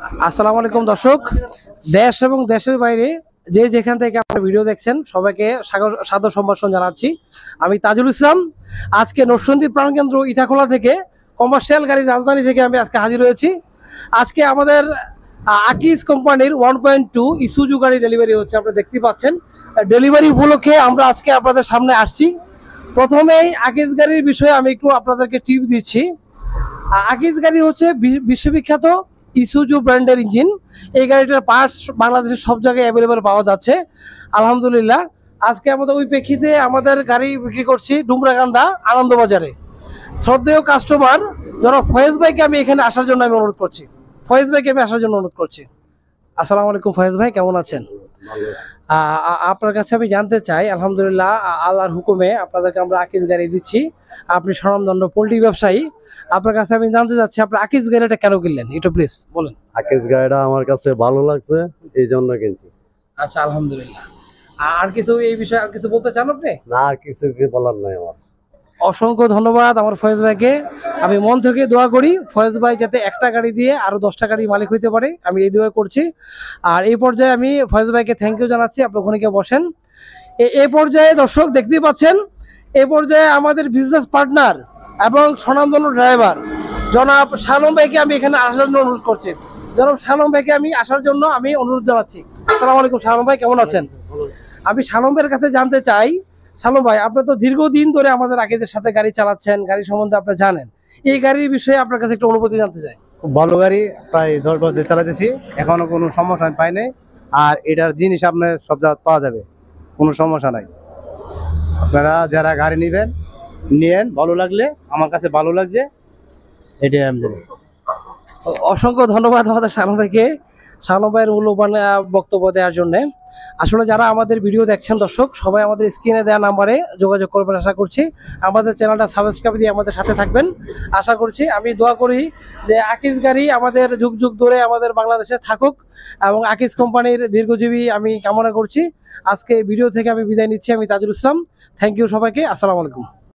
আসসালামু আলাইকুম দর্শক, দেশ এবং দেশের বাইরে যে যেখান থেকে আপনারা ভিডিও দেখছেন সবাইকে সাদর সম্ভাষণ জানাচ্ছি। আমি তাজুল ইসলাম। আজকে নরসিংদী প্রাণকেন্দ্র ইটাখোলা থেকে কমার্শিয়াল গাড়ির রাজধানী থেকে আমি আজকে হাজির হয়েছি। আজকে আমাদের আকিজ কোম্পানির 1.2 ইসুজু গাড়ি ডেলিভারি হচ্ছে, আপনারা দেখতে পাচ্ছেন। ডেলিভারি উপলক্ষে আমরা আজকে আপনাদের সামনে আসছি। প্রথমেই আকিজ গাড়ির বিষয়ে আমি একটু আপনাদেরকে টিপ দিচ্ছি। আকিজ গাড়ি হচ্ছে বিশ্ববিখ্যাত ইসুজু ব্র্যান্ডের ইঞ্জিন। এই গাড়িটার পার্টস বাংলাদেশের সব জায়গায় অ্যাভেলেবেল পাওয়া যাচ্ছে আলহামদুলিল্লাহ। আজকে আমাদের ওই প্রেক্ষিতে আমাদের গাড়ি বিক্রি করছি ডুমরাকান্দা আনন্দবাজারে। শ্রদ্ধেয় কাস্টমার যারা ফয়েজ ভাইকে আমি এখানে আসার জন্য আমি অনুরোধ করছি। ফয়েজ ভাইকে আমি আসার জন্য অনুরোধ করছি। আসসালামু আলাইকুম ফয়েজ ভাই, কেমন আছেন? আপনার কাছে আমি জানতে চাই, আলহামদুলিল্লাহ আল্লাহর হুকুমে আপনাদেরকে আমরা আকিজ গাড়ি দিচ্ছি। আপনি স্বনামধন্য পোল্ট্রি ব্যবসায়ী। আপনার কাছে আমি জানতে চাচ্ছি আপনি আকিজ গাড়িটা কেন কিনলেন, একটু প্লিজ বলেন। আকিজ গাড়িটা আমার কাছে ভালো লাগছে, এই জন্য কিনছি। আচ্ছা, আলহামদুলিল্লাহ। আর কিছু এই বিষয়ে আর কিছু বলতে চান আপনি? না, আর কিছু বলার নাই আমার। অসংখ্য ধন্যবাদ আমার ফয়েজ ভাইকে। আমি মন থেকে দোয়া করি ফয়েজ ভাই যাতে একটা গাড়ি দিয়ে আরো 10টা গাড়ি মালিক হইতে পারে, আমি এই দোয়া করছি। আর এই পর্যায়ে আমি ফয়েজ ভাইকে থ্যাংক ইউ জানাচ্ছি। আপনি ওখানে গিয়ে বসেন। এই পর্যায়ে দর্শক দেখতেই পাচ্ছেন, এই পর্যায়ে আমাদের বিজনেস পার্টনার এবং স্বনামধন্য ড্রাইভার জনাব শালম ভাইকে আমি এখানে আসার জন্য অনুরোধ করছি। জনাব শালম ভাইকে আমি আসার জন্য আমি অনুরোধ জানাচ্ছি। আসসালামু আলাইকুম শালম ভাই, কেমন আছেন? আমি শালম ভাইয়ের কাছে জানতে চাই, শালম ভাই আপনি তো দীর্ঘদিন ধরে আমাদের আকিজের সাথে গাড়ি চালাচ্ছেন, গাড়ি সম্বন্ধে আপনি জানেন। এই গাড়ির বিষয়ে আপনার কাছে একটু অনুভূতি জানতে চাই। খুব ভালো গাড়ি, প্রায় 10 বছর চালাতেছি, এখনো কোনো সমস্যা আমি পাই নাই। আর এটার জিনিস আপনার সব জায়গায় পাওয়া যাবে, কোনো সমস্যা নাই। আপনারা যারা গাড়ি নেবেন নিয়েন, ভালো লাগলে, আমার কাছে ভালো লাগছে, এটাই আমি জানি। অসংখ্য ধন্যবাদ আমাদের শালম ভাইকে, শালম ভাইয়ের মূল্যবান বক্তব্য দেওয়ার জন্য। আসলে যারা আমাদের ভিডিও দেখছেন দর্শক, সবাই আমাদের স্ক্রিনে দেওয়া নাম্বারে যোগাযোগ করবেন আশা করছি। আমাদের চ্যানেলটা সাবস্ক্রাইব দিয়ে আমাদের সাথে থাকবেন আশা করছি। আমি দোয়া করি যে আকিজ গাড়ি আমাদের যুগ যুগ ধরে আমাদের বাংলাদেশে থাকুক এবং আকিজ কোম্পানির দীর্ঘজীবী আমি কামনা করছি। আজকে ভিডিও থেকে আমি বিদায় নিচ্ছি। আমি তাজুল ইসলাম। থ্যাংক ইউ সবাইকে। আসসালামু আলাইকুম।